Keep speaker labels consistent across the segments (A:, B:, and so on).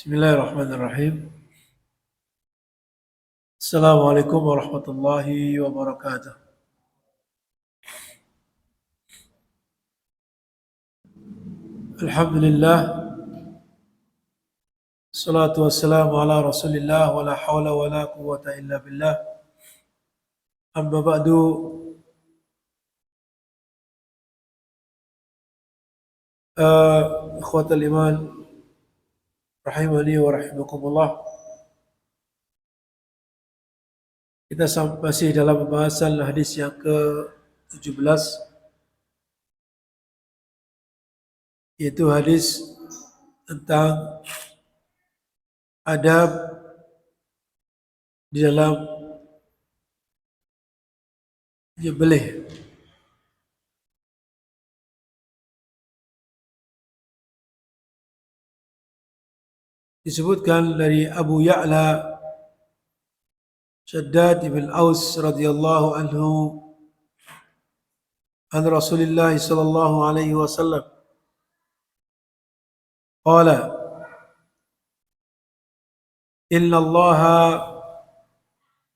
A: Bismillahirrahmanirrahim. Assalamualaikum warahmatullahi wabarakatuh. Alhamdulillah. Salatu wassalamu ala rasulillah wa la hawla wa la quwwata illa billah. Amma ba'du. Ikhwatal iman rahimani wa rahimakumullah. Kita masih dalam pembahasan hadis yang ke-17, yaitu hadis tentang adab di dalam menyembelih. Disebutkan dari Abu Ya'la Shaddad ibn Aus radhiyallahu anhu an Rasulillah sallallahu alaihi wasallam qala inna Allaha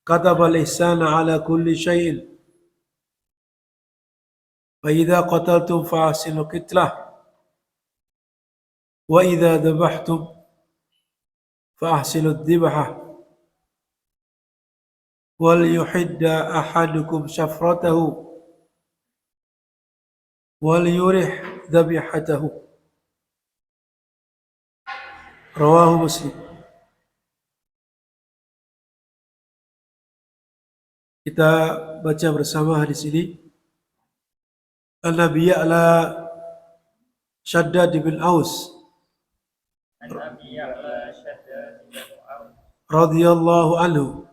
A: kataba al-ihsana ala kulli shay'in fa idza qataltum fa ahsinu qitlah wa idza dhabhtum fa ahsinu ad-dibhah wal yuhidda ahadukum shafratahu wal yurih dhabihatahu. Rawahu Muslim. Kita baca bersama hadis ini. An-Nabi Ya'la Shaddad bin Aus radhiyallahu anhu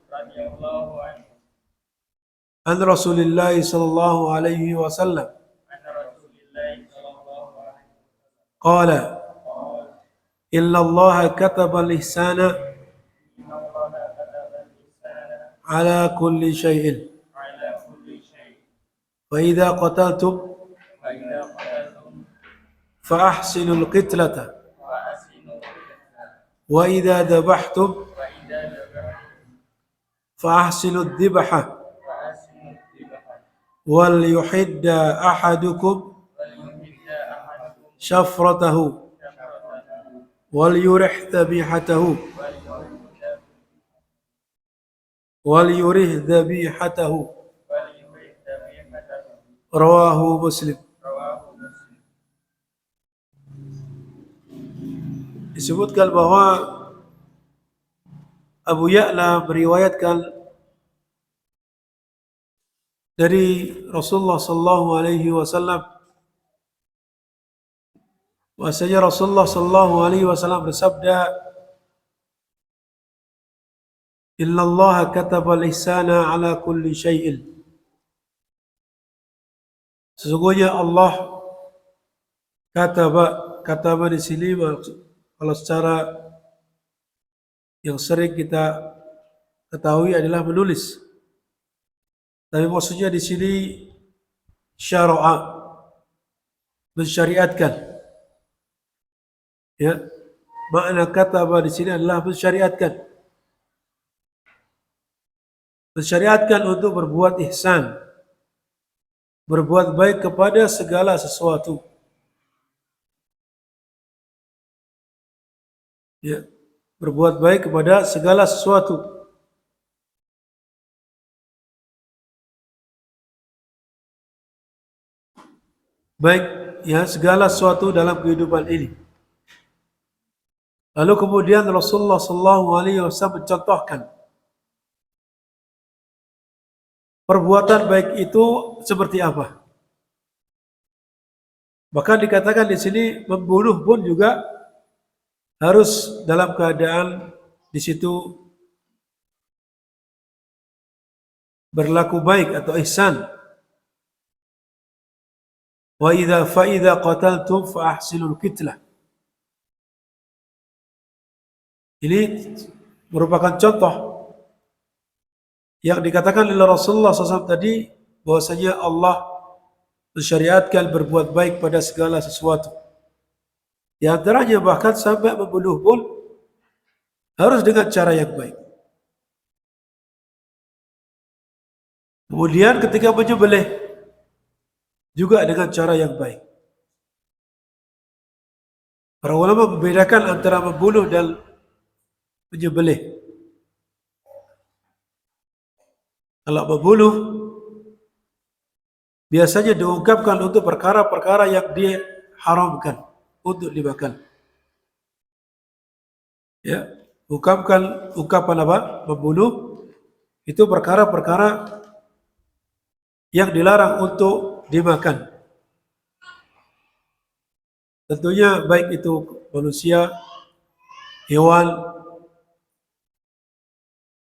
A: an Rasulillah sallallahu alaihi wasallam qala inna Allah kataba al-ihsana ala kulli shay'in fa idza qataltum fa ahsinul qitlata wa idza dhabhtum fa ahsinu ad-dibha wal yuhidda ahadukum shafratahu wal yurih dhabihatahu rawahu Muslim. Disebutkan bahwa Abu Ya'la meriwayatkan dari Rasulullah sallallahu alaihi wasallam bahwasanya Rasulullah sallallahu alaihi wasallam bersabda, inna Allah kataba al-ihsana ala kulli syai'in. Sesungguhnya Allah kataba di sini kalau secara yang sering kita ketahui adalah menulis. Tapi maksudnya di sini syara'a, mensyariatkan. Ya, makna kataba di sini adalah mensyariatkan. Mensyariatkan untuk berbuat ihsan, berbuat baik kepada segala sesuatu. Ya, berbuat baik kepada segala sesuatu. Baik, ya, segala sesuatu dalam kehidupan ini. Lalu kemudian Rasulullah sallallahu alaihi wasallam mencontohkan perbuatan baik itu seperti apa. Bahkan dikatakan di sini membunuh pun juga harus dalam keadaan di situ berlaku baik atau ihsan. Wa idza qataltum fa ahsinul qitlah. Ini merupakan contoh yang dikatakan oleh Rasulullah SAW tadi, bahwasanya Allah mensyariatkan berbuat baik pada segala sesuatu. Di antaranya bahkan sampai membunuh pun harus dengan cara yang baik. Kemudian ketika menyembelih juga dengan cara yang baik. Para ulama membedakan antara membunuh dan menyembelih. Kalau membunuh biasanya diungkapkan untuk perkara-perkara yang diharamkan untuk dimakan. Ya, ungkapan apa? Membunuh itu perkara-perkara yang dilarang untuk dimakan. Tentunya baik itu manusia, hewan,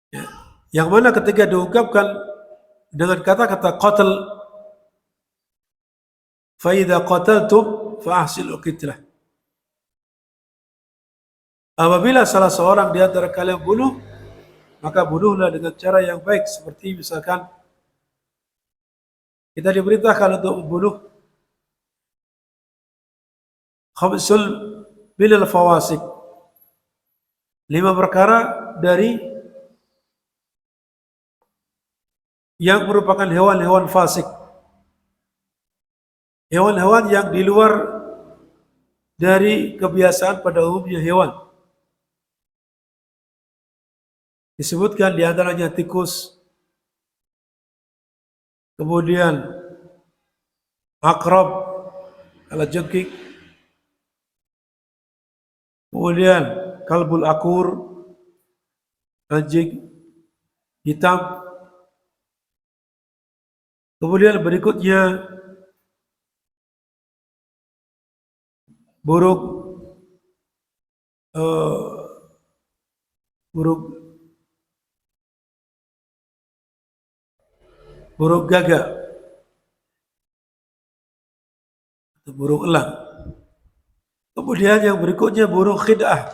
A: ya. Yang mana ketika diungkapkan dengan kata-kata qatl, fa idza qataltum fa ahsinul qitlah. Apabila salah seorang di antara kalian bunuh, maka bunuhlah dengan cara yang baik. Seperti misalkan kita diperintahkan untuk membunuh khamsul minal fawasik, 5 perkara dari yang merupakan hewan-hewan fasik, hewan-hewan yang di luar dari kebiasaan pada umumnya hewan. Disebutkan di antaranya tikus, kemudian akrab, kalajengking, kemudian kalbul akur, anjing hitam, kemudian berikutnya burung burung gagak atau burung elang. Kemudian yang berikutnya burung khid'ah.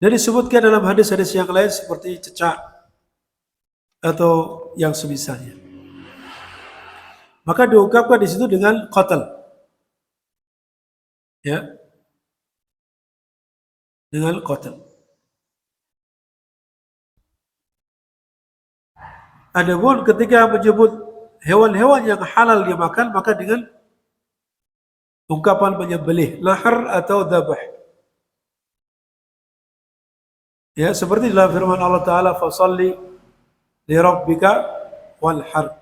A: Dan disebutkan dalam hadis-hadis yang lain seperti cecak atau yang semisalnya. Maka diungkapkan di situ dengan qatl. Ya. Dengan qatl. Adapun ketika menyebut hewan-hewan yang halal dimakan, maka dengan ungkapan menyembelih, lahar atau dhabah. Ya, seperti dalam firman Allah Ta'ala, fasalli li rabbika wanhar.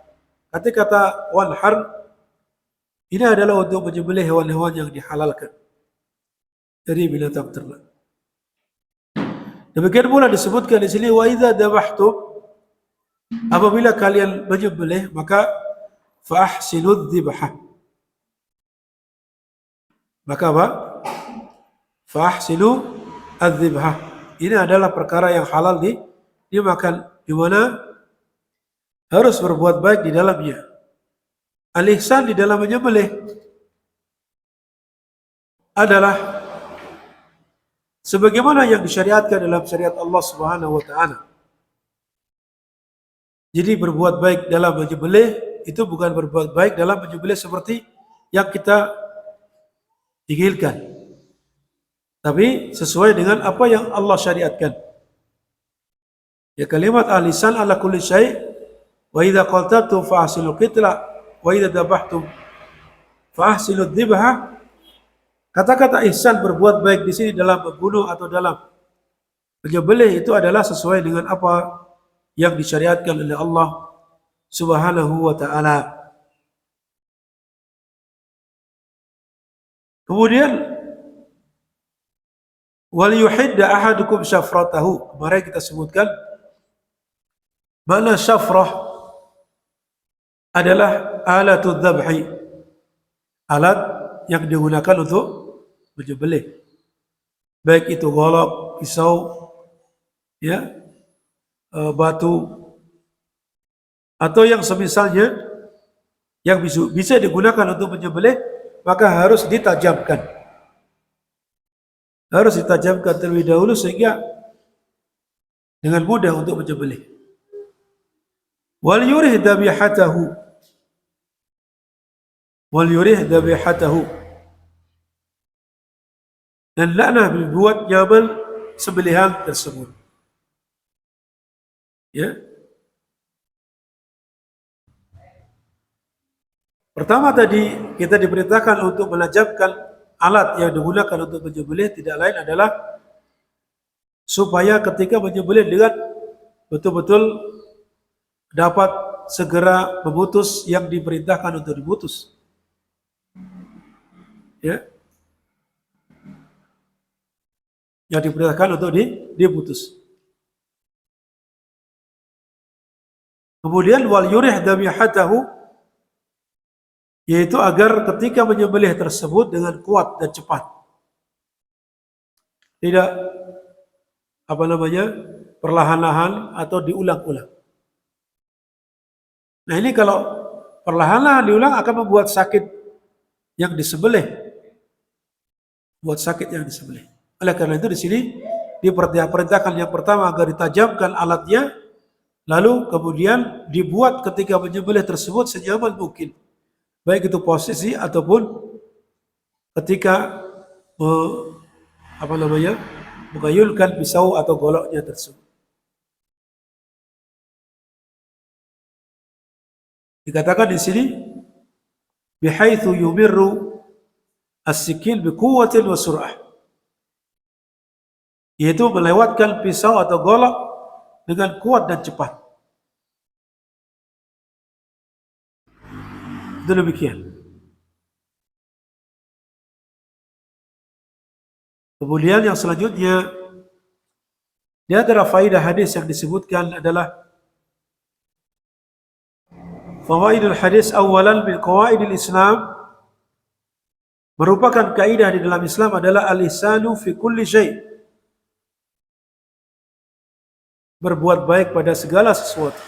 A: Kata wanhar ini adalah untuk menyembelih hewan-hewan yang dihalalkan dari binatang ternak. Demikian pula disebutkan di sini, wa idza dhabhtum, apabila kalian menyembelih maka fa ahsinud dzibhah. Maka apa? Fa ahsinu adzibhah. Ini adalah perkara yang halal dimakan, di mana harus berbuat baik di dalamnya. Al-ihsan di dalam menyembelih adalah sebagaimana yang disyariatkan dalam syariat Allah Subhanahu wa taala. Jadi berbuat baik dalam menyembelih itu bukan berbuat baik dalam menyembelih seperti yang kita inginkan, tapi sesuai dengan apa yang Allah syariatkan. Ya, kalimat al-lisan ala kulli syai', wa idza qataltum fa ahsinul qitla wa idza dhabhtum fa ahsinudz dzibha. Kata-kata ihsan berbuat baik di sini dalam membunuh atau dalam menyembelih itu adalah sesuai dengan apa yang disyariatkan oleh Allah Subhanahu wa taala. Kemudian wal yuhidda ahadukum syafratahu. Kemarin kita sebutkan mana syafrah adalah alatul dzabhi, alat yang digunakan untuk menyembelih. Baik itu golok, pisau, ya, batu atau yang semisalnya yang bisa digunakan untuk menyembelih, maka harus ditajamkan. Harus ditajamkan terlebih dahulu sehingga dengan mudah untuk menyembelih. Wal yurih dhabihatahu. Wal yurih dhabihatahu. Dan laknah berbuat nyaman sembelihan tersebut. Ya. Pertama tadi kita diperintahkan untuk menajamkan alat yang digunakan untuk menyembelih, tidak lain adalah supaya ketika menyembelih dengan betul-betul dapat segera memutus yang diperintahkan untuk diputus. Ya. Yang diperintahkan untuk diputus. Kemudian wal yurih dhabihatahu, yaitu agar ketika menyembelih tersebut dengan kuat dan cepat. Tidak perlahan-lahan atau diulang-ulang. Nah, ini kalau perlahan-lahan diulang akan membuat sakit yang disembelih. Buat sakit yang disembelih. Oleh karena itu di sini diperintahkan yang pertama agar ditajamkan alatnya, lalu kemudian dibuat ketika menyembelih tersebut senyaman mungkin. Baik itu posisi ataupun ketika mengayunkan pisau atau goloknya tersebut. Dikatakan di sini bihaitsu yumirru as-sikil biquwwatin wa sur'ah, yaitu melewatkan pisau atau golok dengan kuat dan cepat. Itu demikian. Kemudian yang selanjutnya, di antara faedah hadis yang disebutkan adalah fawaidul hadis awalan min qawaidil Islam, merupakan kaidah di dalam Islam adalah al-ihsanu fi kulli syai', berbuat baik pada segala sesuatu.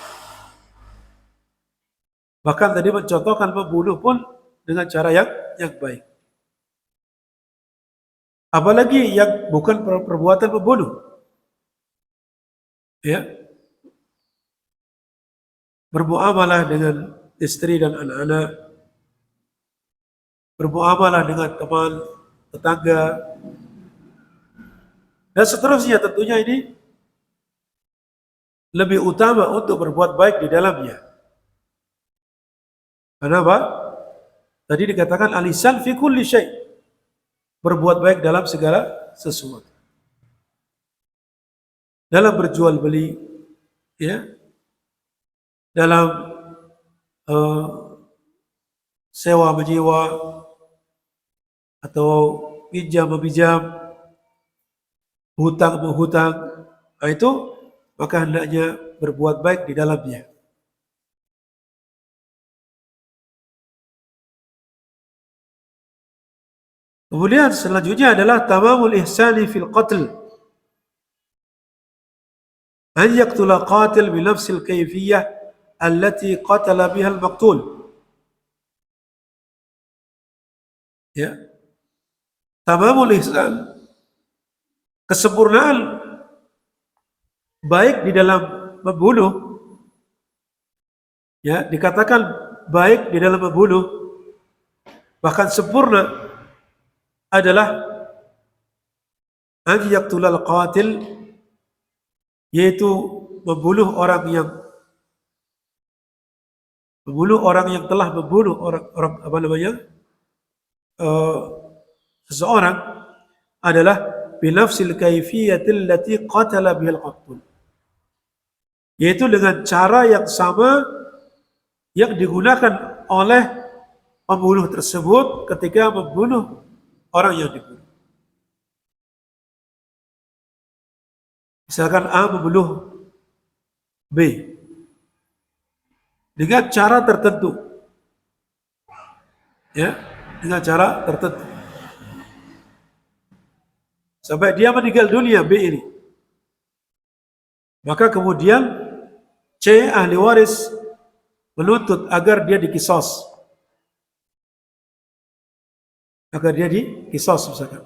A: Bahkan tadi mencontohkan membunuh pun dengan cara yang baik. Apalagi yang bukan perbuatan membunuh. Ya. Bermuamalah dengan istri dan anak-anak, bermuamalah dengan teman, tetangga, dan seterusnya. Tentunya ini lebih utama untuk berbuat baik di dalamnya. Kenapa? Tadi dikatakan al-ihsan fi kulli syai', berbuat baik dalam segala sesuatu. Dalam berjual beli, ya, dalam sewa menyewa atau pinjam meminjam, hutang menghutang, itu maka hendaknya berbuat baik di dalamnya. Kemudian selanjutnya adalah tamamul ihsani fil qatl, an yaqtula qatil bi nafsil kayfiyah allati qatala biha al-maqtul. Ya. Tamamul ihsan, kesempurnaan baik di dalam membunuh. Ya, dikatakan baik di dalam membunuh, bahkan sempurna adalah an yaqtulal qatil, yaitu membunuh orang yang telah membunuh seseorang adalah binafsil kaifiyatil lati qatala bihal qatl, yaitu dengan cara yang sama yang digunakan oleh pembunuh tersebut ketika membunuh orang yang dibunuh. Misalkan A membunuh B dengan cara tertentu, ya, dengan cara tertentu sampai dia meninggal dunia, B ini. Maka kemudian C ahli waris menuntut agar dia dikisos, misalkan.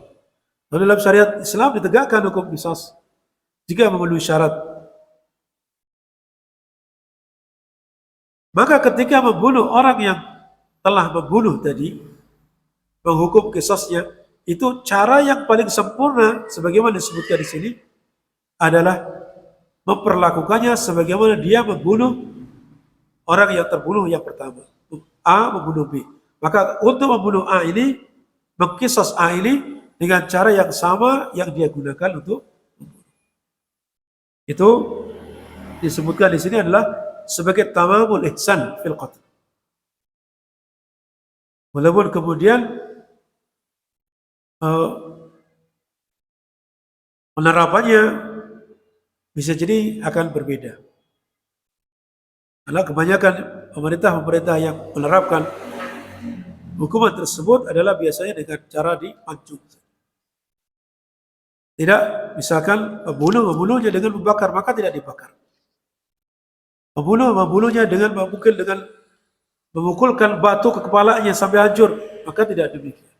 A: Lalu dalam syariat Islam ditegakkan hukum kisos jika memenuhi syarat. Maka ketika membunuh orang yang telah membunuh tadi, menghukum kisosnya, itu cara yang paling sempurna sebagaimana disebutkan di sini adalah memperlakukannya sebagaimana dia membunuh orang yang terbunuh yang pertama. A membunuh B. Maka untuk membunuh A ini, mengkisos A ini dengan cara yang sama yang dia gunakan untuk membunuh. Itu disebutkan di sini adalah sebagai tamamul ihsan fil qatl. Walaupun kemudian penerapannya bisa jadi akan berbeda. Karena kebanyakan pemerintah yang menerapkan hukuman tersebut adalah biasanya dengan cara dipancung. Tidak, misalkan membunuhnya dengan membakar, maka tidak dibakar. Membunuhnya dengan memukulkan batu ke kepalanya sampai hancur, maka tidak demikian.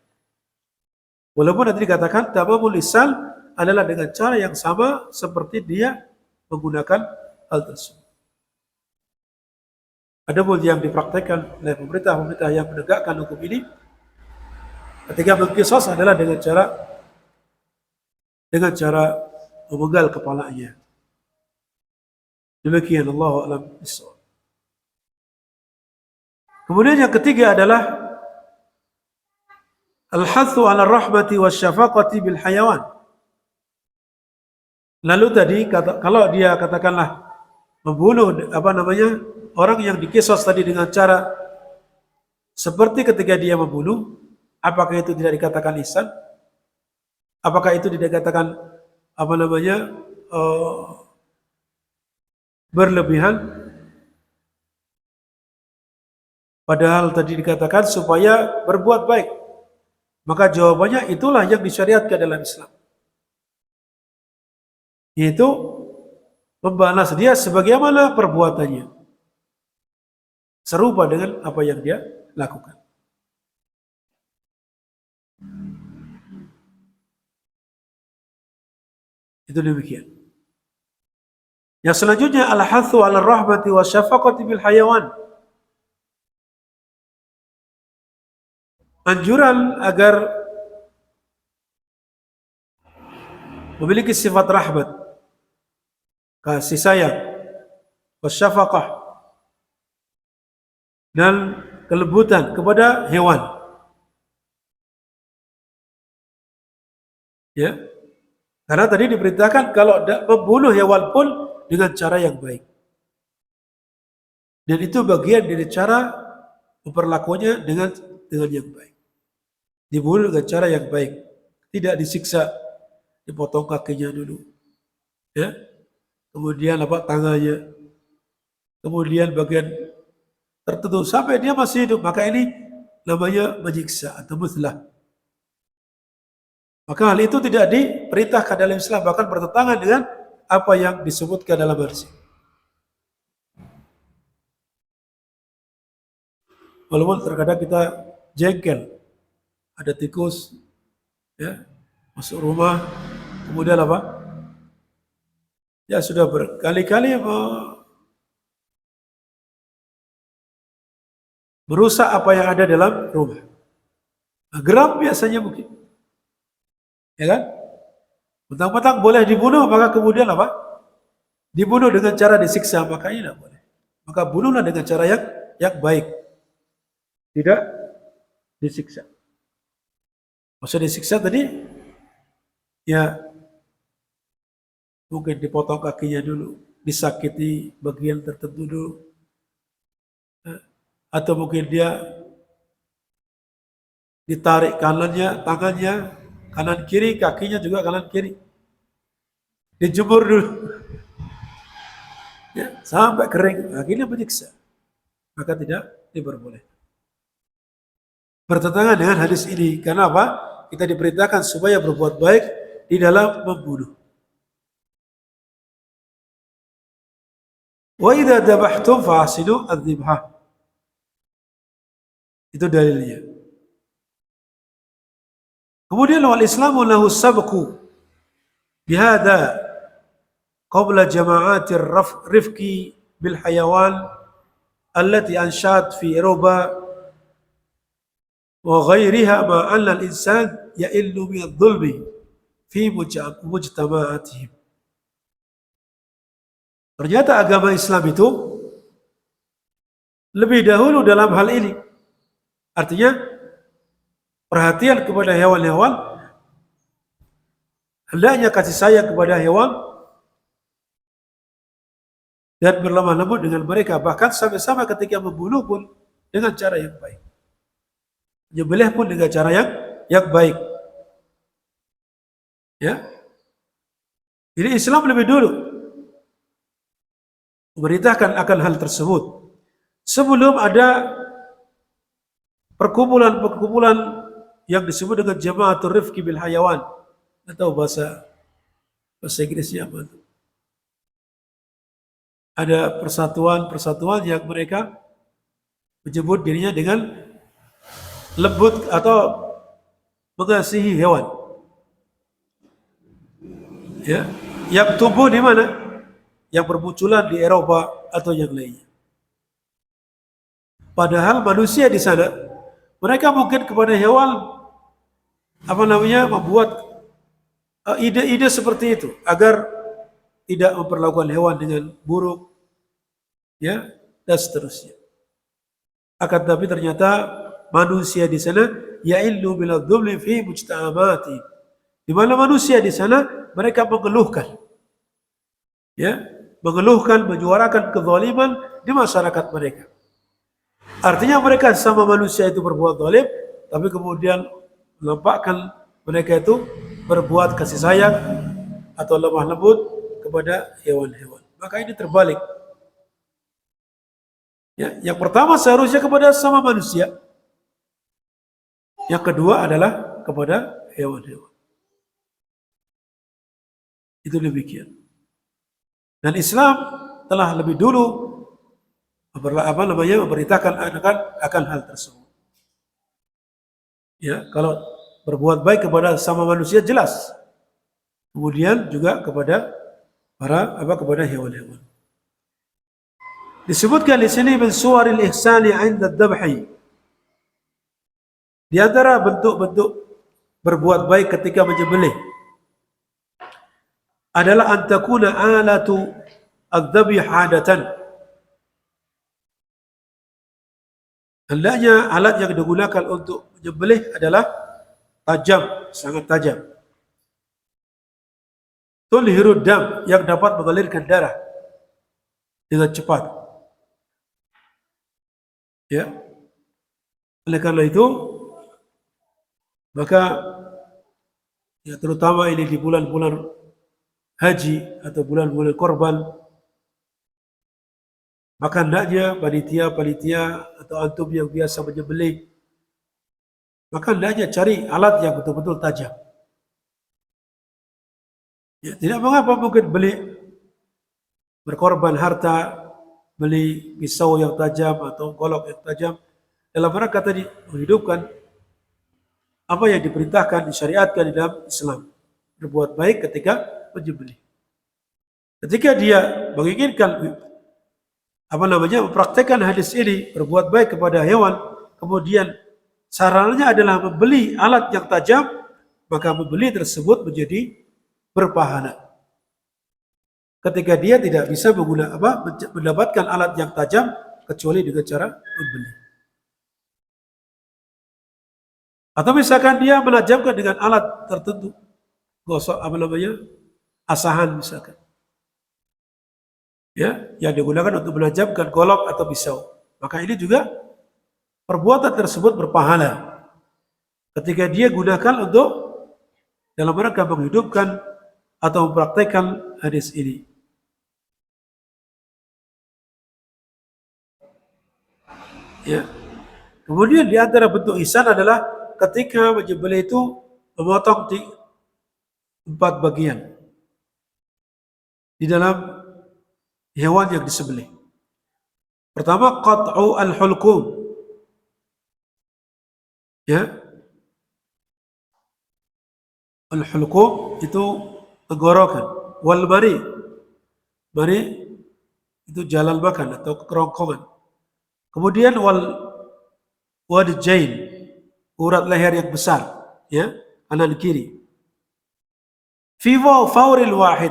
A: Walaupun nanti dikatakan tamamul ihsan adalah dengan cara yang sama seperti dia menggunakan hal tersebut. Adapun yang dipraktekkan oleh pemerintah yang menegakkan hukum ini, ketika mengkisos adalah dengan cara memenggal kepalanya. Demikian, Allahu a'lam bishawab. Kemudian yang ketiga adalah al-hathu 'ala rahmati wasyafaqati bil hayawan. Lalu tadi kalau dia katakanlah membunuh orang yang dikisos tadi dengan cara seperti ketika dia membunuh, apakah itu tidak dikatakan ihsan? Apakah itu tidak dikatakan berlebihan? Padahal tadi dikatakan supaya berbuat baik. Maka jawabannya itulah yang disyariatkan dalam Islam. Yaitu membalas dia sebagaimana perbuatannya. Serupa dengan apa yang dia lakukan. Itu demikian. Yang selanjutnya al-hathu 'ala rahmati wa syafaqati bil hayawan. Anjuran agar memiliki sifat rahmat, kasih sayang, wasyafaqah, dan kelembutan kepada hewan. Ya. Karena tadi diperintahkan kalau membunuh hewan pun dengan cara yang baik. Dan itu bagian dari cara memperlakukannya dengan yang baik. Dibunuh dengan cara yang baik, tidak disiksa, dipotong kakinya dulu, ya, kemudian tangannya, kemudian bagian tertentu sampai dia masih hidup, maka ini namanya menyiksa atau muslah. Maka hal itu tidak diperintahkan dalam Islam, bahkan bertentangan dengan apa yang disebutkan dalam hadis. Walaupun terkadang kita jengkel, ada tikus, ya, masuk rumah, kemudian ya sudah berkali-kali merusak apa yang ada dalam rumah. Geram biasanya mungkin, ya kan? Mentang-mentang boleh dibunuh, maka kemudian dibunuh dengan cara disiksa, maka ini tidak boleh. Maka bunuhlah dengan cara yang baik, tidak disiksa. Maksud disiksa tadi, ya mungkin dipotong kakinya dulu, disakiti bagian tertentu dulu, atau mungkin dia ditarik tangannya, kanan kiri, kakinya juga kanan kiri, dijemur dulu, ya, sampai kering, akhirnya menyiksa, maka tidak diperbolehkan. Bertentangan dengan hadis ini. Karena apa? Kita diperintahkan supaya berbuat baik di dalam membunuh. Wa idza dabahtum fahsinu adz-dzibhah. Itu dalilnya. Kemudian wal Islamu lahu sabqu bihadza qabla jama'atir rifqi bil hayawan allati anshat fi Eropa wa ghairiha ma anna al-insan ya'illu min adh-dhulmi fi mujtama'atihim. Ternyata agama Islam itu lebih dahulu dalam hal ini. Artinya perhatian kepada hewan-hewan, hendaknya kasih sayang kepada hewan dan berlemah lembut dengan mereka, bahkan sampai-sampai ketika membunuh pun dengan cara yang baik, menyembelih pun dengan cara yang baik. Ya, jadi Islam lebih dulu memberitakan akan hal tersebut sebelum ada perkumpulan-perkumpulan yang disebut dengan Jama'atul Rifqi bil Hayawan, atau bahasa Inggrisnya apa itu? Ada persatuan-persatuan yang mereka menyebut dirinya dengan lembut atau mengasihi hewan. Ya, yang tumbuh di mana? Yang bermunculan di Eropa atau yang lainnya. Padahal manusia di sana, mereka mungkin kepada hewan membuat ide-ide seperti itu agar tidak memperlakukan hewan dengan buruk, ya, dan seterusnya. Akan tapi ternyata manusia di sana ya'illu bil dhulmi fi mujtama'ati. Di mana manusia di sana mereka mengeluhkan, ya, menyuarakan kezaliman di masyarakat mereka. Artinya mereka sama manusia itu berbuat zalim, tapi kemudian menampakkan mereka itu berbuat kasih sayang atau lemah lembut kepada hewan-hewan. Maka ini terbalik. Ya, yang pertama seharusnya kepada sama manusia. Yang kedua adalah kepada hewan-hewan. Itu demikian. Dan Islam telah lebih dulu memberitakan akan hal tersebut. Ya, kalau berbuat baik kepada sama manusia jelas. Kemudian juga kepada kepada hewan-hewan. Disebutkan di sini min suwaril ihsani 'inda dzabhi. Di antara bentuk-bentuk berbuat baik ketika menyembelih adalah antakuna alatu adzabih hadatan. Hendaknya alat yang digunakan untuk menyembelih adalah tajam, sangat tajam. Tulhirud dam, yang dapat mengalirkan darah dengan cepat. Ya. Oleh karena itu, maka ya terutama ini di bulan-bulan haji atau bulan-bulan korban, maka hendaknya panitia atau antum yang biasa menyembelih, maka hendaknya cari alat yang betul-betul tajam. Ya, tidak mengapa mungkin berkorban harta, beli pisau yang tajam atau golok yang tajam dalam rangka tadi menghidupkan apa yang diperintahkan, disyariatkan di dalam Islam. Berbuat baik ketika menyembelih. Ketika dia menginginkan mempraktekkan hadis ini, berbuat baik kepada hewan, kemudian sarannya adalah membeli alat yang tajam, maka membeli tersebut menjadi berpahala. Ketika dia tidak bisa mendapatkan alat yang tajam kecuali dengan cara membeli. Atau misalkan dia menajamkan dengan alat tertentu, gosok asahan misalkan. Ya, yang digunakan untuk menajamkan golok atau pisau. Maka ini juga perbuatan tersebut berpahala ketika dia gunakan untuk dalam rangka menghidupkan atau mempraktekkan hadis ini. Ya. Kemudian di antara bentuk ihsan adalah ketika menyembelih itu memotong di 4 bagian di dalam hewan yang disembelih. Pertama, qat'u al-hulqum. Ya. Al-hulqum itu tenggorokan. Wal mari. Mari itu jalan makan atau kerongkongan. Kemudian wadjain, urat leher yang besar, ya, kanan kiri. Fi fauril wahid,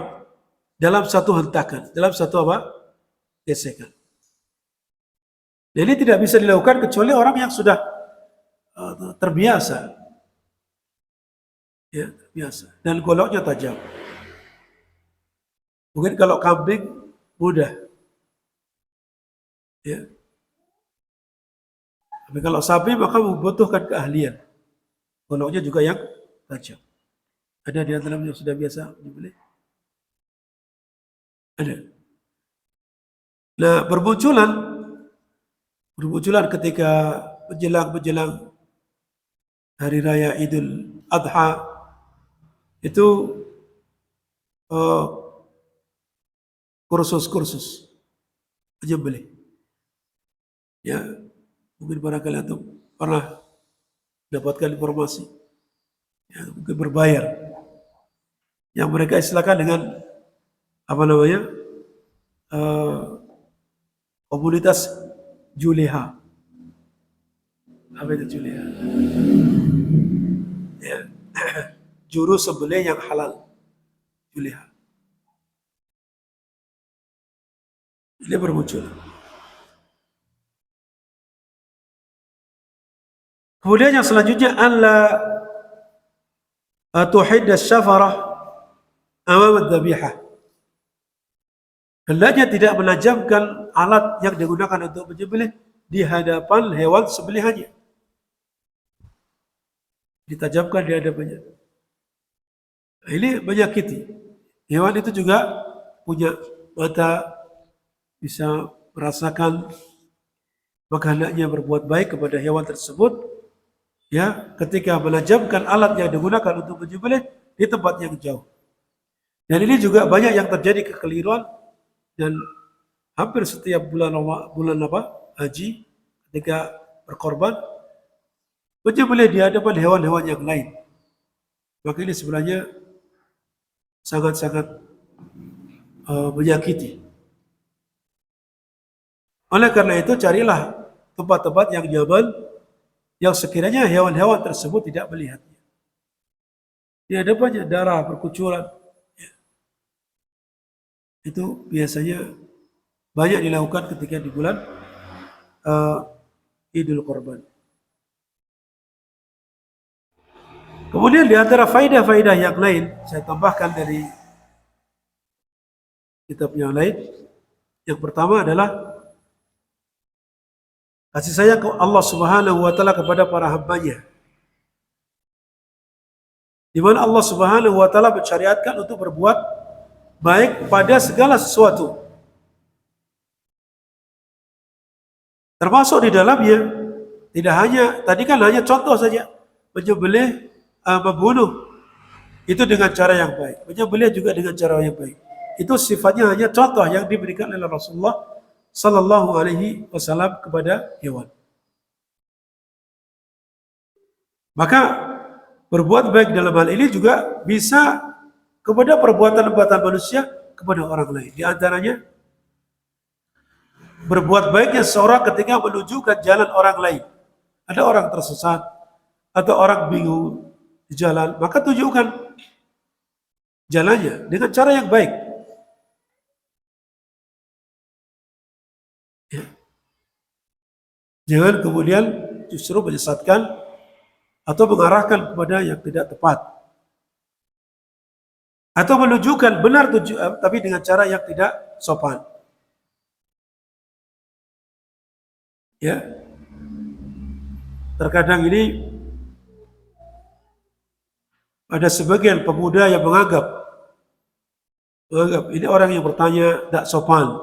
A: dalam satu hentakan, dalam satu apa? Gesekan. Jadi tidak bisa dilakukan kecuali orang yang sudah terbiasa, ya, terbiasa. Dan goloknya tajam. Mungkin kalau kambing mudah, ya. Tapi kalau sapi maka membutuhkan keahlian. Goloknya juga yang tajam. Ada di antara yang sudah biasa menyembelih? Ada. Nah, bermunculan ketika menjelang hari raya Idul Adha itu kursus menyembelih. Ya, mungkin barangkali antum pernah dapatkan informasi, ya, mungkin berbayar, yang mereka istilahkan dengan apa namanya, komunitas juleha. Apa itu juleha? Ya. Juru sembelih yang halal, juleha. Ini bermunculan. Kemudian yang selanjutnya, alla tuhidda syafarah amam dzabihah. Hendaknya tidak menajamkan alat yang digunakan untuk menyembelih di hadapan hewan sembelihannya. Ditajamkan di hadapannya. Nah, ini menyakiti. Hewan itu juga punya mata, bisa merasakan, maka hendaknya berbuat baik kepada hewan tersebut. Ya, ketika menajamkan alat yang digunakan untuk menyembelih di tempat yang jauh. Dan ini juga banyak yang terjadi kekeliruan, dan hampir setiap bulan haji, ketika berkorban menyembelih di hadapan hewan-hewan yang lain. Maka ini sebenarnya sangat-sangat menyakiti. Oleh karena itu, carilah tempat-tempat yang nyaman, yang sekiranya hewan-hewan tersebut tidak melihatnya. Di hadapannya darah berkucuran. Ya. Itu biasanya banyak dilakukan ketika di bulan Idul Kurban. Kemudian di antara faidah-faidah yang lain, saya tambahkan dari kitab yang lain. Yang pertama adalah kasih sayang Allah Subhanahu wa taala kepada para hamba-Nya. Di mana Allah Subhanahu wa taala mensyariatkan untuk berbuat baik pada segala sesuatu. Termasuk di dalamnya, tidak hanya, tadi kan hanya contoh saja, menyembelih, membunuh, itu dengan cara yang baik. Menyembelih juga dengan cara yang baik. Itu sifatnya hanya contoh yang diberikan oleh Rasulullah Sallallahu Alaihi Wasallam kepada hewan. Maka berbuat baik dalam hal ini juga bisa kepada perbuatan-perbuatan manusia kepada orang lain. Di antaranya berbuat baiknya seorang ketika menunjukkan jalan orang lain. Ada orang tersesat atau orang bingung di jalan, maka tunjukkan jalannya dengan cara yang baik. Ya. Jangan kemudian justru menyesatkan atau mengarahkan kepada yang tidak tepat, atau menunjukkan benar tapi dengan cara yang tidak sopan. Ya, terkadang ini ada sebagian pemuda yang menganggap ini orang yang bertanya tidak sopan.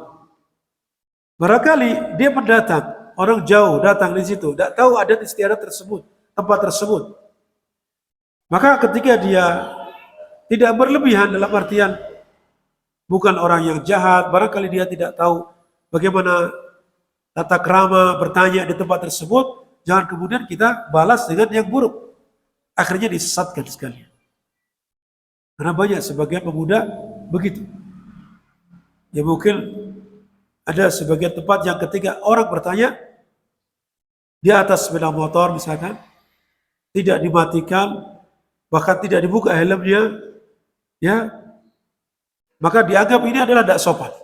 A: Barangkali dia pendatang, orang jauh datang di situ, tidak tahu adat istiadat tersebut, tempat tersebut. Maka ketika dia tidak berlebihan dalam artian bukan orang yang jahat, barangkali dia tidak tahu bagaimana tata krama bertanya di tempat tersebut, jangan kemudian kita balas dengan yang buruk. Akhirnya disesatkan sekalian. Karena banyak sebagian pemuda begitu. Ya mungkin ada sebagian tempat yang ketika orang bertanya di atas sepeda motor misalkan, tidak dimatikan, bahkan tidak dibuka helmnya, ya, maka dianggap ini adalah tidak sopan.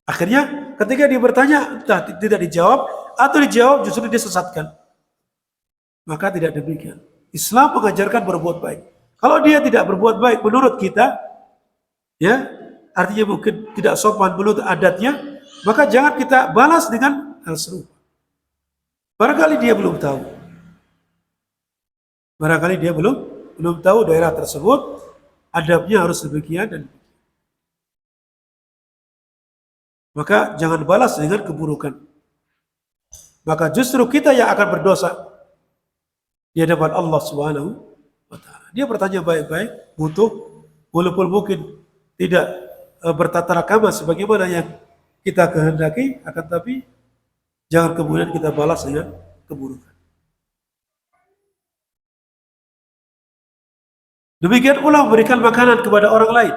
A: Akhirnya ketika dia bertanya, entah tidak dijawab atau dijawab justru disesatkan. Maka tidak demikian. Islam mengajarkan berbuat baik. Kalau dia tidak berbuat baik menurut kita, ya, artinya mungkin tidak sopan menurut adatnya, maka jangan kita balas dengan hal serupa. Barangkali dia belum tahu. Barangkali dia belum tahu daerah tersebut adabnya harus demikian dan maka jangan balas dengan keburukan. Maka justru kita yang akan berdosa di hadapan Allah Subhanahu wa taala. Dia bertanya baik-baik, butuh walaupun mungkin tidak bertata krama sebagaimana yang kita kehendaki, akan tapi jangan kemudian kita balas dengan keburukan. Demikian pula memberikan makanan kepada orang lain,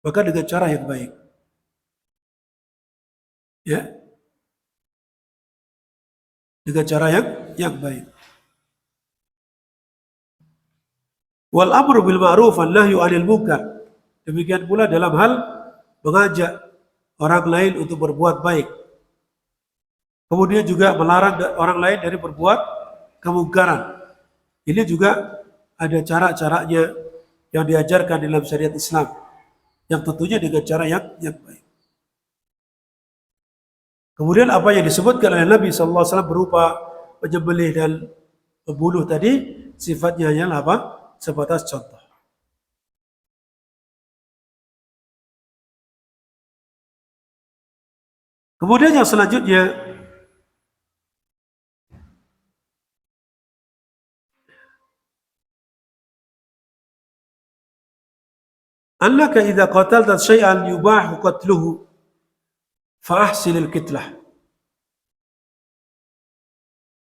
A: maka dengan cara yang baik. Ya, dengan cara yang baik. Wal amru bil ma'ruf wan nahyu 'anil munkar. Demikian pula dalam hal mengajak orang lain untuk berbuat baik. Kemudian juga melarang orang lain dari berbuat kemungkaran. Ini juga ada cara-caranya yang diajarkan dalam syariat Islam, yang tentunya dengan cara yang baik. Kemudian apa yang disebutkan oleh Nabi SAW berupa penyembelih dan membunuh tadi, sifatnya hanyalah apa? Sebatas contoh. Kemudian yang selanjutnya, annaka idza qatalta syai'an yubahu qatluhu fa ahsinil qitlah.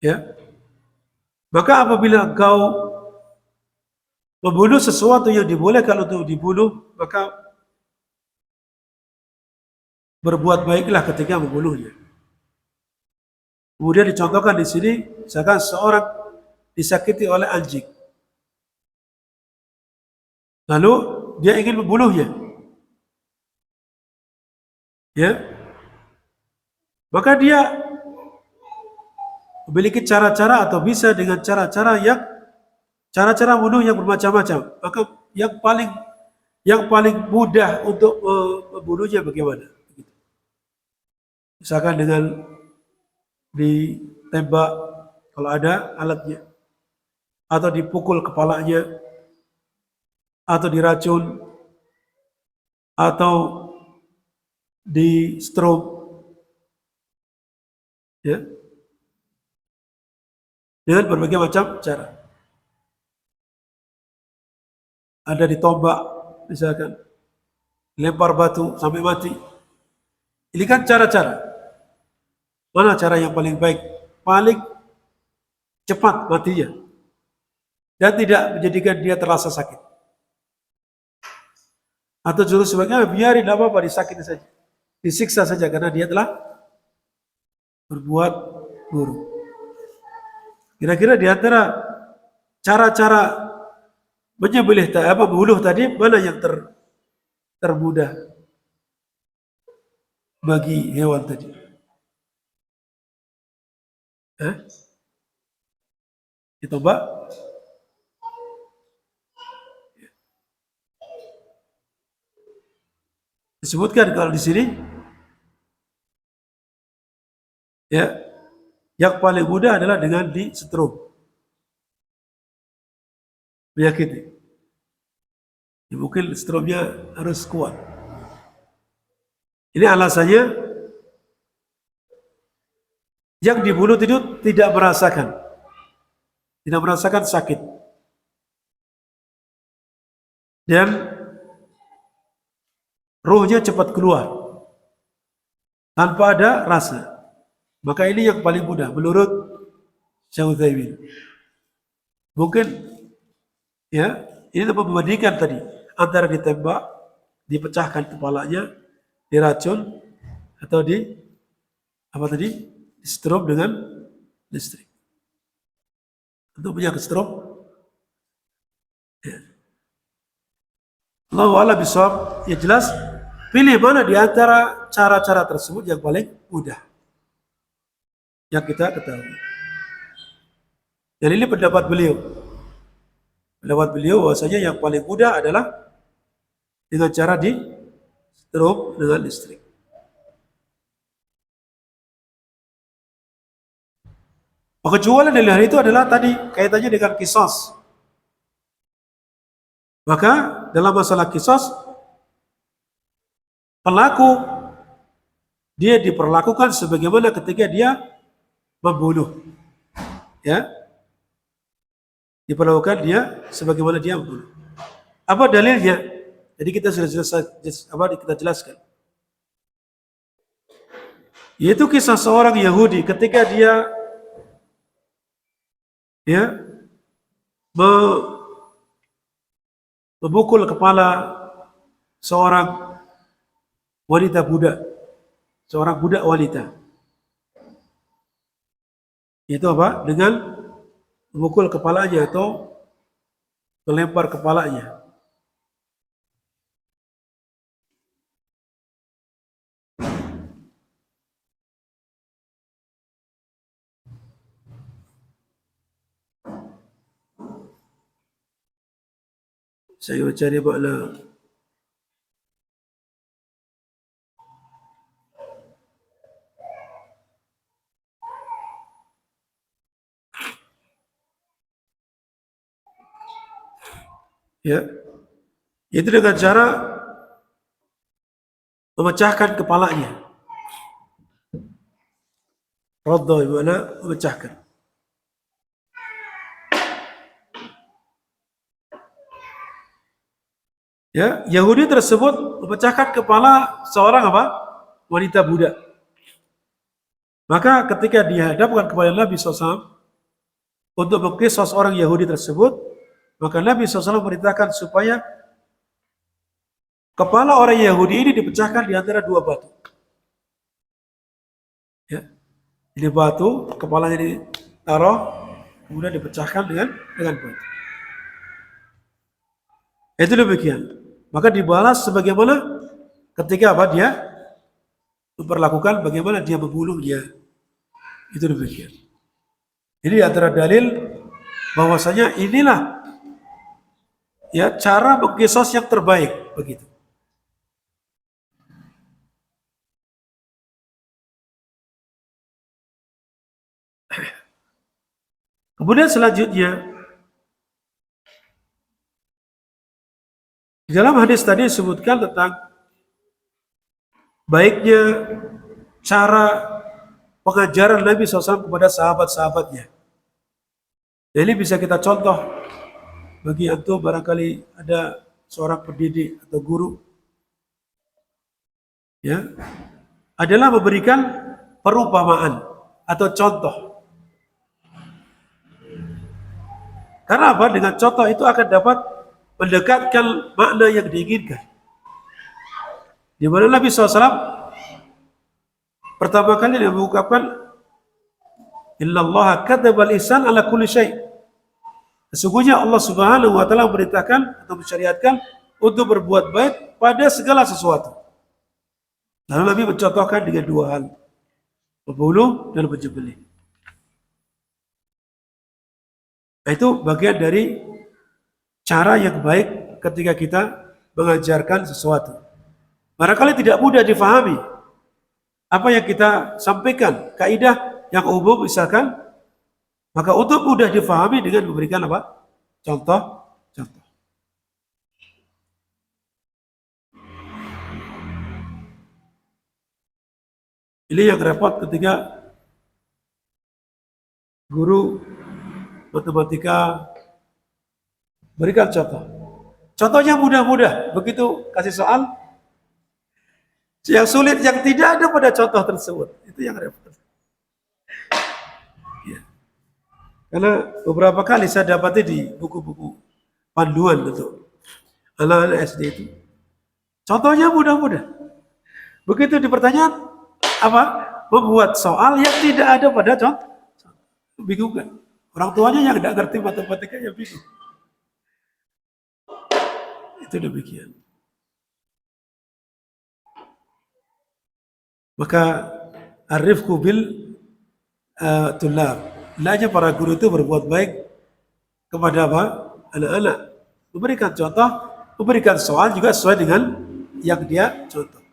A: Ya. Maka apabila engkau membunuh sesuatu yang dibolehkan untuk dibunuh, maka berbuat baiklah ketika membunuhnya. Kemudian dicontohkan di sini, misalkan seorang disakiti oleh anjing, lalu dia ingin membunuhnya, ya, maka dia memiliki cara-cara atau bisa dengan cara-cara bunuh yang bermacam-macam. Maka yang paling mudah untuk membunuhnya bagaimana? Misalkan dengan ditembak kalau ada alatnya, atau dipukul kepalanya, atau diracun, atau di stroke, ya, dengan berbagai macam cara. Ada ditombak, misalkan lempar batu sampai mati. Ini kan cara-cara. Mana cara yang paling baik, paling cepat matinya, dan tidak menjadikan dia terasa sakit? Atau justru sebaliknya, biarin apa-apa, disakiti saja, disiksa saja karena dia telah berbuat buruk. Kira-kira di antara cara-cara menyembelih membunuh tadi, mana yang termudah bagi hewan tadi? Ditombak? Disebutkan kalau di sini, ya, yang paling mudah adalah dengan disetrum, menyakiti. Ya, mungkin strumnya harus kuat. Ini alasannya yang dibunuh itu tidak merasakan sakit, dan ruhnya cepat keluar tanpa ada rasa. Maka ini yang paling mudah menurut Syekh Utsaimin. Mungkin, ya, ini dapat membandingkan tadi antara ditembak, dipecahkan kepalanya, diracun, atau di strom dengan listrik. Untuk penyakit strom, ya, Allahu a'lam bishawab. Ya jelas, pilih mana di antara cara-cara tersebut yang paling mudah yang kita ketahui. Dan ini pendapat beliau. Pendapat beliau bahwasanya yang paling mudah adalah dengan cara di strom dengan listrik. Pengecualian dari hal itu adalah tadi kaitannya dengan kisos. Maka dalam masalah kisos, pelaku dia diperlakukan sebagaimana ketika dia membunuh. Ya, diperlakukan dia sebagaimana dia membunuh. Apa dalilnya? Jadi kita sudah kita jelaskan. Yaitu kisah seorang Yahudi ketika dia memukul kepala seorang wanita budak, seorang budak wanita. Itu apa? Dengan memukul kepalanya atau melempar kepalanya. Saya cari makna. Ya, itu dengan cara memecahkan kepalanya. Radha mana memecahkan. Ya, Yahudi tersebut memecahkan kepala seorang apa? Wanita budak. Maka ketika dihadapkan kepada Nabi SAW untuk mengkisah seorang Yahudi tersebut, maka Nabi SAW memerintahkan supaya kepala orang Yahudi ini dipecahkan di antara dua batu. Ya, ini batu, kepalanya ditaruh, kemudian dipecahkan dengan batu. Itu demikian. Maka dibalas sebagaimana ketika apa dia memperlakukan bagaimana dia membunuh dia. Itu demikian. Ini antara dalil bahwasanya inilah ya cara mengkisos yang terbaik begitu. Kemudian selanjutnya di dalam hadis tadi disebutkan tentang baiknya cara pengajaran Nabi SAW kepada sahabat-sahabatnya. Jadi bisa kita contoh bagi antum barangkali ada seorang pendidik atau guru ya adalah memberikan perumpamaan atau contoh. Karena apa? Dengan contoh itu akan dapat mendekatkan makna yang diinginkan. Di mana Nabi SAW pertama kali dia mengungkapkan Innallaha katabal ihsan ala kulli syai'. Sesungguhnya Allah Subhanahu wa taala memerintahkan atau mensyariatkan untuk berbuat baik pada segala sesuatu. Lalu Nabi mencontohkan dengan dua hal, membunuh dan menyembelih. Nah, itu bagian dari cara yang baik ketika kita mengajarkan sesuatu. Barangkali tidak mudah difahami apa yang kita sampaikan, kaidah yang umum misalkan, maka untuk mudah difahami dengan memberikan apa? Contoh. Ini yang repot ketika guru matematika berikan contoh. Contohnya mudah-mudah, begitu kasih soal yang sulit, yang tidak ada pada contoh tersebut. Itu yang repot. Ya. Karena beberapa kali saya dapati di buku-buku panduan untuk anak-anak SD itu. Contohnya mudah-mudah. Begitu di pertanyaan, apa? Membuat soal yang tidak ada pada contoh. Bingung kan? Orang tuanya yang tidak ngerti matematika ya bingung. Itu demikian. Maka arifku bil tulab. Hendaknya para guru itu berbuat baik kepada apa? Anak-anak. Memberikan contoh, memberikan soal juga sesuai dengan yang dia contoh.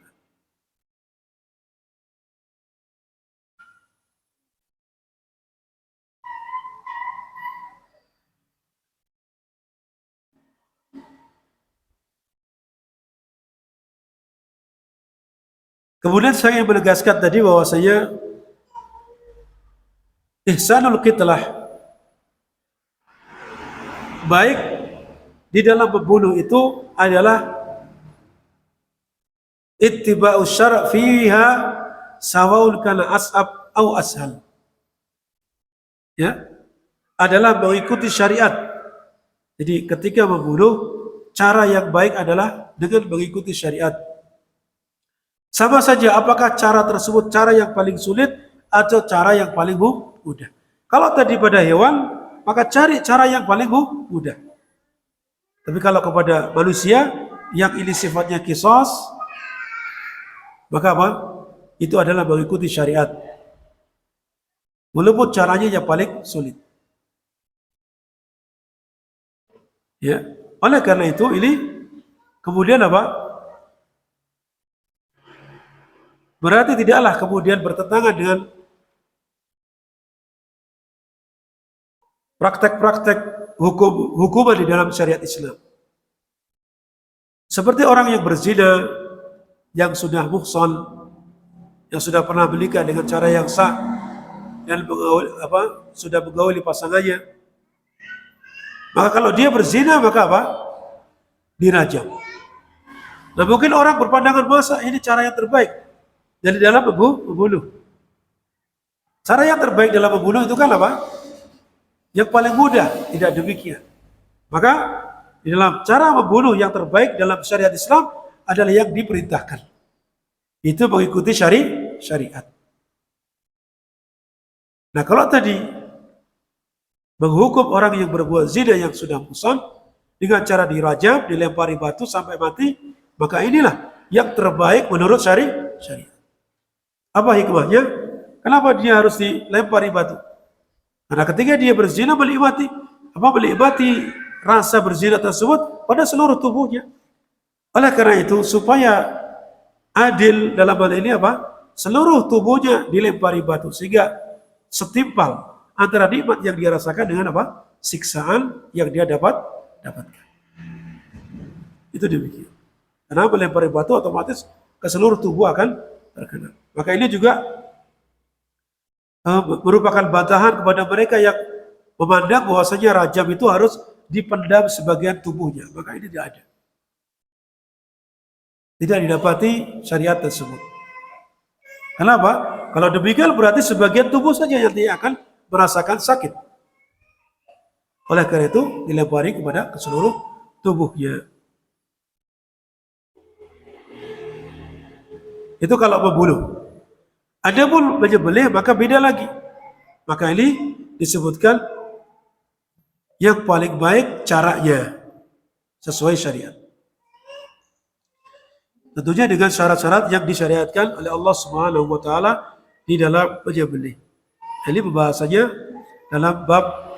A: Kemudian saya ingin menegaskan tadi bahwasanya ihsanul qitlah, baik di dalam membunuh itu adalah ittiba'us syara' fiha sawaun kana as'ab au ashal. Ya, adalah mengikuti syariat. Jadi ketika membunuh, cara yang baik adalah dengan mengikuti syariat. Sama saja apakah cara tersebut cara yang paling sulit atau cara yang paling mudah. Kalau tadi pada hewan, maka cari cara yang paling mudah. Tapi kalau kepada manusia yang ini sifatnya qisas, maka apa? Itu adalah mengikuti syariat. Walaupun caranya yang paling sulit. Ya. Oleh karena itu ini kemudian apa? Berarti tidaklah kemudian bertentangan dengan praktek-praktek hukuman di dalam syariat Islam. Seperti orang yang berzina, yang sudah muhsan, yang sudah pernah menikah dengan cara yang sah dan sudah menggauli pasangannya. Maka kalau dia berzina maka apa? Dirajam. Nah mungkin orang berpandangan masa ini cara yang terbaik dari dalam membunuh. Cara yang terbaik dalam membunuh itu kan apa? Yang paling mudah. Tidak demikian. Maka di dalam cara membunuh yang terbaik dalam syariat Islam adalah yang diperintahkan. Itu mengikuti syariat. Nah kalau tadi menghukum orang yang berbuat zina yang sudah muhsan dengan cara dirajam, dilempari batu sampai mati, maka inilah yang terbaik menurut syariat. Apa hikmahnya? Kenapa dia harus dilempari batu? Karena ketika dia berzina menikmati rasa berzina tersebut pada seluruh tubuhnya. Oleh karena itu supaya adil dalam hal ini apa? Seluruh tubuhnya dilempari batu sehingga setimpal antara nikmat yang dia rasakan dengan apa? Siksaan yang dia dapatkan. Itu demikian. Karena melempari batu otomatis ke seluruh tubuh akan terkena. Maka ini juga merupakan bantahan kepada mereka yang memandang bahwasanya rajam itu harus dipendam sebagian tubuhnya. Maka ini tidak ada. Tidak didapati syariat tersebut. Kenapa? Kalau demikian berarti sebagian tubuh saja yang dia akan merasakan sakit. Oleh karena itu dilempari kepada seluruh tubuhnya. Itu kalau membunuh. Adapun menyembelih maka beda lagi. Maka ini disebutkan yang paling baik caranya sesuai syariat. Tentunya dengan syarat-syarat yang disyariatkan oleh Allah Subhanahu wa taala di dalam menyembelih. Ini pembahasannya dalam bab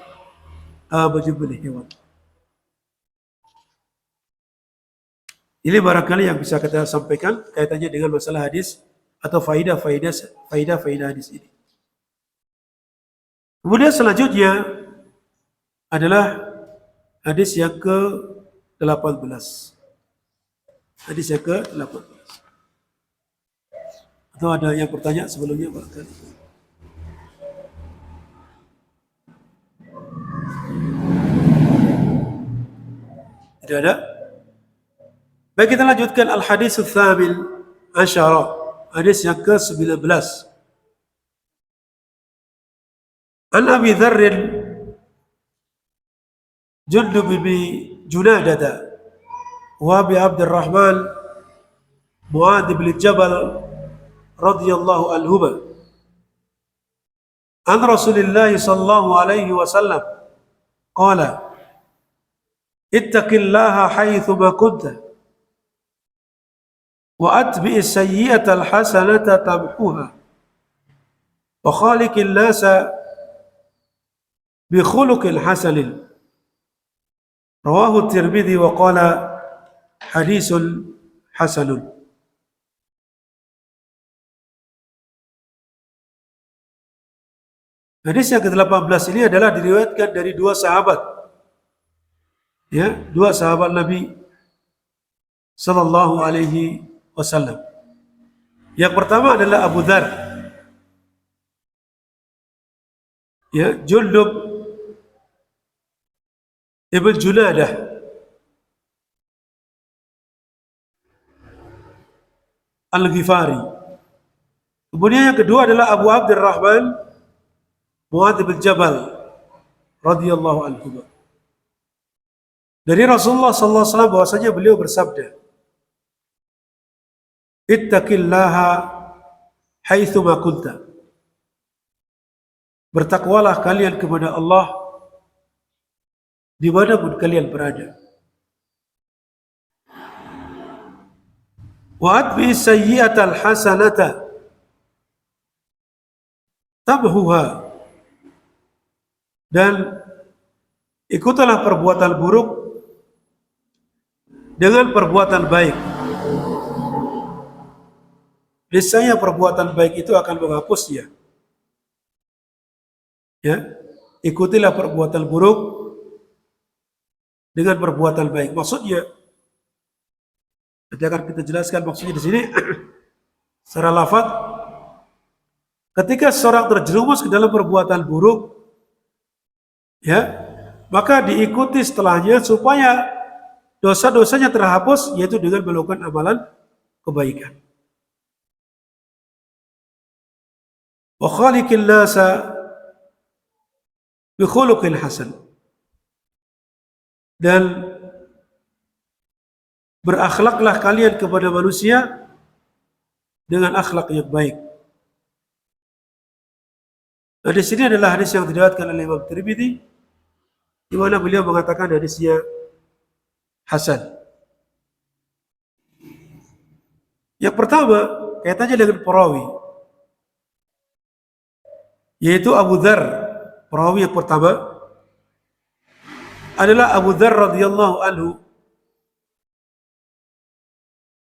A: menyembelih hewan. Ini barangkali yang bisa kita sampaikan kaitannya dengan masalah hadis atau faidah hadis ini. Kemudian selanjutnya adalah hadis yang ke-18. Hadis yang ke-18. Atau ada yang bertanya sebelumnya barangkali? Tidak ada? Baik, kita lanjutkan al-hadis ats-tsamin asyara. Hadis yang ke-19. An Abi Dzarr Jundub bin Junadah wa Abi Abdurrahman Muadz bin Jabal radhiyallahu anhuma an Rasulillah sallallahu alaihi wasallam qala ittaqillaha haitsuma kunta wa atbi'is sayyi'atal hasanata tamhuha wa khaliqin nasa bi khuluqin hasanin. Rawahu Tirmidzi wa qala hadisun hasanun. Hadis yang ke-18 ini adalah diriwayatkan dari dua sahabat. Ya, dua sahabat Nabi sallallahu alaihi wasallam. Yang pertama adalah Abu Dzar. Ya, Jundub Ibn Junadah. Al-Ghifari. Kemudian yang kedua adalah Abu Abdurrahman Mu'adz bin Jabal radhiyallahu anhu. Dari Rasulullah sallallahu alaihi wasallam bahwasanya beliau bersabda, "Ittaqillaha haitsuma kunta." Bertakwalah kalian kepada Allah dimanapun kalian berada. Wa atbi sayyi'atal hasanata tamhuha. Dan ikutilah perbuatan buruk dengan perbuatan baik. Niscaya perbuatan baik itu akan menghapusnya. Ya, ikutilah perbuatan buruk dengan perbuatan baik. Maksudnya, nanti akan kita jelaskan maksudnya di sini secara lafaz. Ketika seorang terjerumus ke dalam perbuatan buruk, ya, maka diikuti setelahnya supaya dosa-dosanya terhapus, yaitu dengan melakukan amalan kebaikan. Wa khaliqin nasa bi khuluqin hasan. Dan berakhlaklah kalian kepada manusia dengan akhlak yang baik. Nah, di sini adalah hadis yang diriwayatkan oleh Imam Tirmidzi, di mana beliau mengatakan hadisnya hasan. Yang pertama, kaitannya dengan perawi, yaitu Abu Dzar. Perawi yang pertama adalah Abu Dzar radhiyallahu anhu.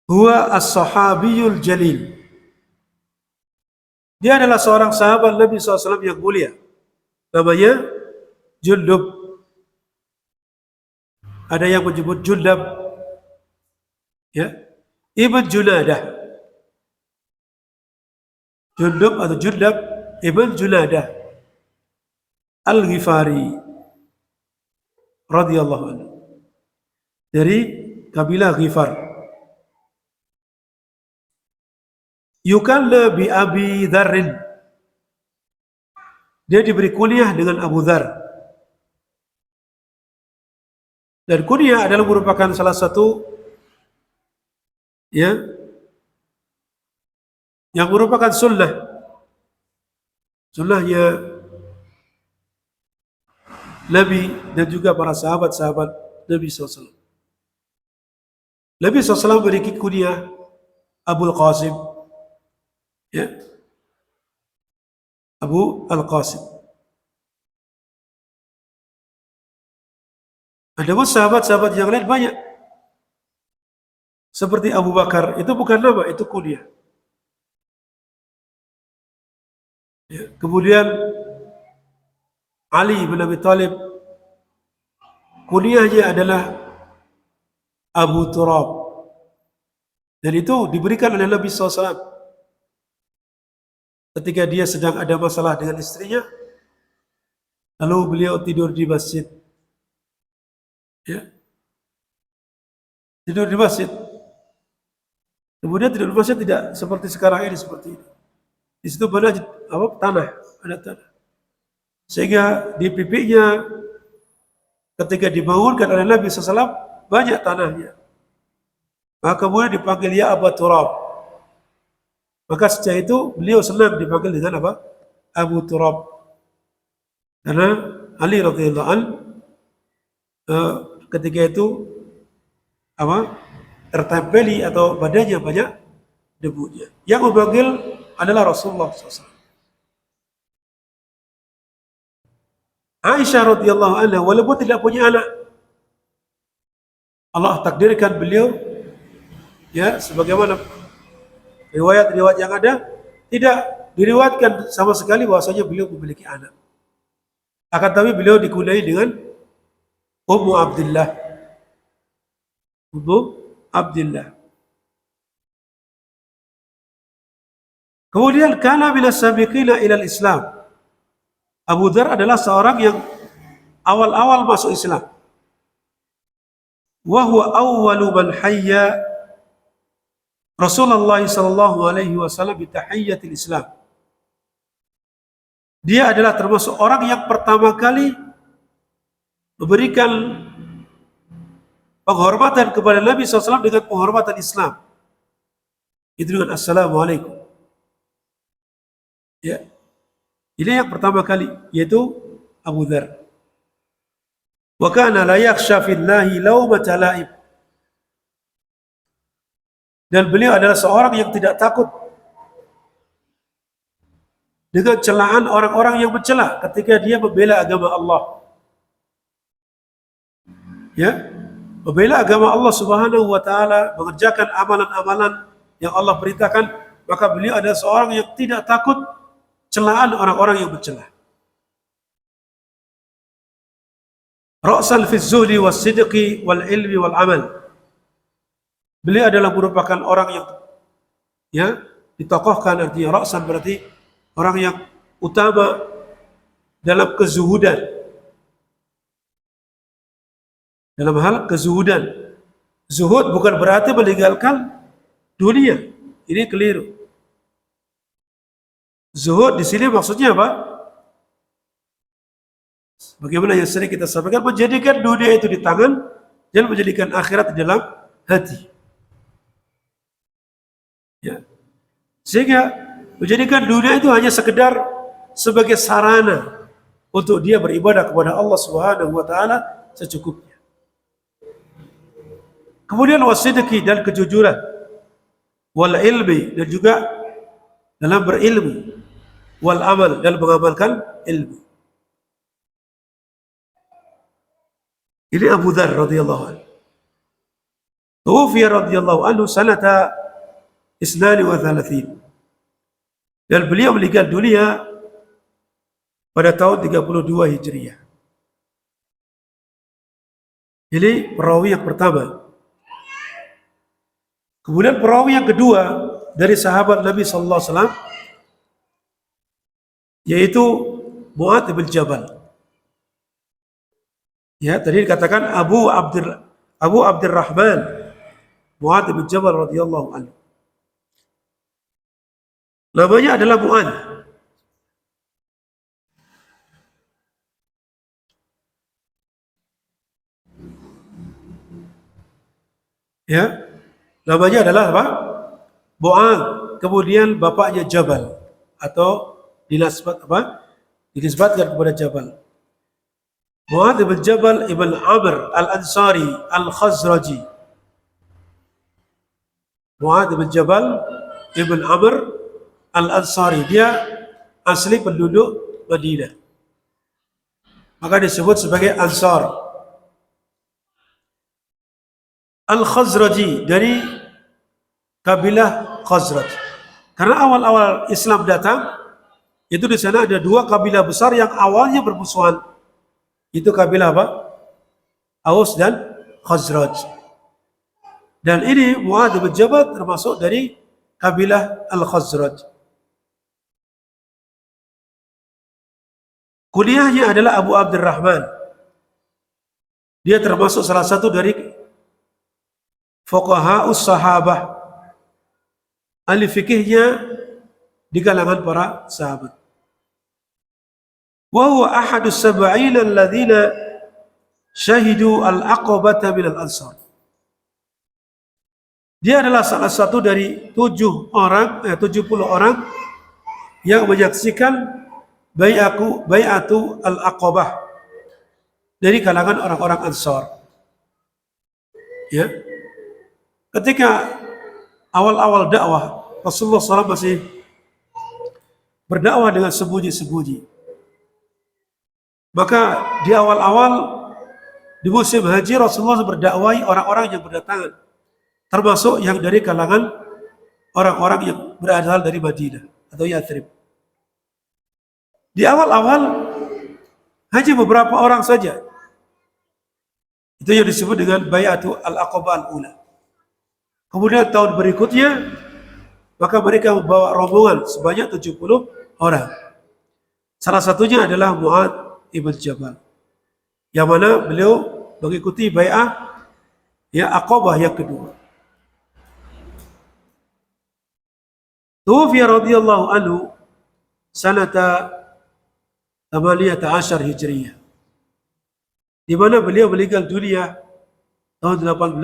A: Huwa as-sahabiyul jalil. Dia adalah seorang sahabat Nabi SAW yang mulia. Namanya Jundub. Ada yang menyebut Jundab, ya, Ibn Junadah. Jundub atau Jundab Ibn Junadah Al-Ghifari radhiyallahu anhu. Dari kabilah Ghifar. Yukanna bi Abi Dzarrin. Dia diberi kunyah dengan Abu Dzar. Dan kunyah adalah merupakan salah satu, ya, yang merupakan sunnahnya Nabi dan juga para sahabat-sahabat Nabi SAW. Nabi SAW memiliki kunyah Abul Qasim, ya, Abu Al-Qasim. Ada pun sahabat-sahabat yang lain banyak. Seperti Abu Bakar, itu bukan nama, itu kunyah. Ya, kemudian Ali bin Abi Thalib, kunyahnya adalah Abu Turab. Dan itu diberikan oleh Nabi SAW ketika dia sedang ada masalah dengan istrinya, lalu beliau tidur di masjid. Ya, tidur di masjid. Kemudian tidur di masjid tidak seperti sekarang ini, seperti ini. Di situ banyak tanah, ada tanah. Sehingga di pipinya ketika dibangunkan oleh Nabi SAW banyak tanahnya. Maka kemudian dipanggil ya Abu Turab. Maka sejak itu beliau senang dipanggil dengan apa? Abu Turab. Karena Ali radhiyallahu anhu ketika itu tertempeli atau badannya banyak debunya. Yang memanggil adalah Rasulullah SAW. Aisyah radhiyallahu anha walaupun tidak punya anak, Allah takdirkan beliau ya sebagaimana riwayat-riwayat yang ada tidak diriwayatkan sama sekali bahwasanya beliau memiliki anak. Akan tapi beliau dikunai dengan Ummu Abdillah. Ummu Abdillah. Kemudian kana minas sabiqina ilal Islam. Abu Dzar adalah seorang yang awal-awal masuk Islam. Wa huwa awwalu man hayya Rasulullah sallallahu alaihi wasallam bi tahiyyatil Islam. Dia adalah termasuk orang yang pertama kali memberikan penghormatan kepada Nabi SAW dengan penghormatan Islam. Itu dengan Assalamualaikum. Ya. Ini yang pertama kali, yaitu Abu Dzar. Wa kana la yakhsha fillahi laumata laib. Dan beliau adalah seorang yang tidak takut dengan celaan orang-orang yang mencela ketika dia membela agama Allah. Ya, membela agama Allah Subhanahu wa taala, mengerjakan amalan-amalan yang Allah perintahkan, maka beliau adalah seorang yang tidak takut celaan orang-orang yang mencela. Ra'san fi zuhdi was sidqi wal ilmi wal amal. Beliau adalah merupakan orang yang ya ditokohkan, artinya ra'san berarti orang yang utama dalam kezuhudan. Dalam hal kezuhudan. Zuhud bukan berarti meninggalkan dunia. Ini keliru. Zuhud di sini maksudnya apa? Bagaimana yang sering kita sampaikan, menjadikan dunia itu di tangan dan menjadikan akhirat di dalam hati. Ya. Sehingga menjadikan dunia itu hanya sekedar sebagai sarana untuk dia beribadah kepada Allah Subhanahu wa taala secukupnya. Kemudian wasidqi dan kejujuran, wal ilmi dan juga dalam berilmu, wal amal dan mengamalkan ilmu. Ini Abu Dzar radhiyallahu anhu. Tuwfiya radhiyallahu anhu sanata 32. Dan beliau meninggal dunia pada tahun 32 Hijriah. Ini perawi yang pertama. Kemudian perawi yang kedua dari sahabat Nabi sallallahu alaihi wasallam yaitu Mu'adz bin Jabal. Ya, tadi dikatakan Abu Abdurrahman Mu'adz bin Jabal radhiyallahu anhu. Namanya adalah Mu'adz. Ya, namanya adalah apa? Mu'adz. Kemudian bapaknya Jabal atau dinisbatkan kepada Jabal. Mu'adz bin Jabal ibn Amr al-Ansari al-Khazraji. Mu'adz bin Jabal ibn Amr al-Ansari, dia asli penduduk Madinah, maka disebut sebagai Ansar. Al-Khazraji dari kabilah Khazraj. Karena awal-awal Islam datang, itu di sana ada dua kabilah besar yang awalnya bermusuhan. Itu kabilah apa? Aus dan Khazraj. Dan ini Mu'adz bin Jabal termasuk dari kabilah Al-Khazraj. Kuliahnya adalah Abu Abdurrahman. Dia termasuk salah satu dari fuqaha'us sahabah. Ahli fikihnya di kalangan para sahabat. Wa huwa ahadus sab'ina alladhina syahidu al-aqabata minal ansar. Dia adalah salah satu dari 70 orang yang menyaksikan bai'atu al-aqabah dari kalangan orang-orang Ansar. Ya, ketika awal-awal dakwah Rasulullah SAW masih berdakwah dengan sembunyi-sembunyi. Maka di awal-awal di musim haji Rasulullah berdakwai orang-orang yang berdatangan, termasuk yang dari kalangan orang-orang yang berasal dari Madinah atau Yathrib. Di awal-awal hanya beberapa orang saja. Itu yang disebut dengan Bai'atu Al-Aqabah Al-Ula. Kemudian tahun berikutnya maka mereka membawa rombongan sebanyak 70 orang. Salah satunya adalah Mu'adz ibn Jabal, yang mana beliau mengikuti bai'ah ya Aqabah yang kedua. Tuwfiya radhiyallahu anhu sanata 18 Hijriyah, di mana beliau meninggal dunia tahun 18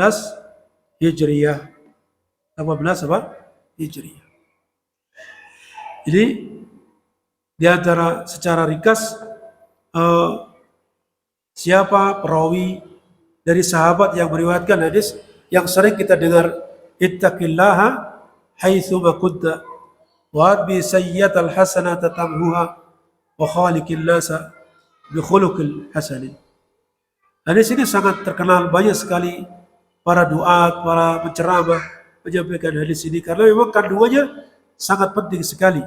A: Hijriyah. 18 apa? Hijriyah. Jadi di antara secara ringkas siapa perawi dari sahabat yang meriwayatkan hadis yang sering kita dengar, ittaqillaha haitsu ma kunta wa bi sayyi'atal hasanata tamhuha wa khaliqin nasa bi khuluqil hasanin. Hadis ini sangat terkenal, banyak sekali para duat, para penceramah menyampaikan hadis ini karena memang kandungannya sangat penting sekali,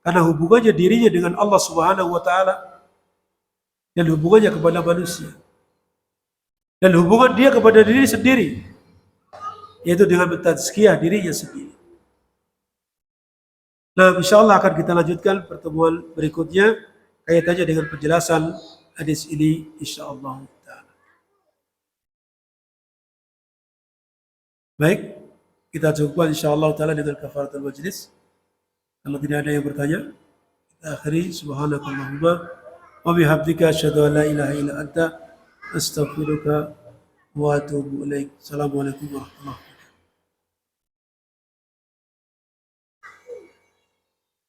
A: karena hubungannya dirinya dengan Allah Subhanahu wa taala dan hubungannya kepada manusia dan hubungan dia kepada diri sendiri, yaitu dengan mentazkiyah dirinya sendiri. Nah, insyaallah akan kita lanjutkan pertemuan berikutnya kaitannya dengan penjelasan hadis ini insyaallah taala. Baik, kita cukupkan insyaallah taala dengan kafaratul majlis. Kalau tidak ada yang bertanya, kita akhiri. Subhanakallahumma wa bihamdika asyhadu an la ilaha illa anta astaghfiruka wa atubu ilaik. Assalamualaikum warahmatullahi wabarakatuh.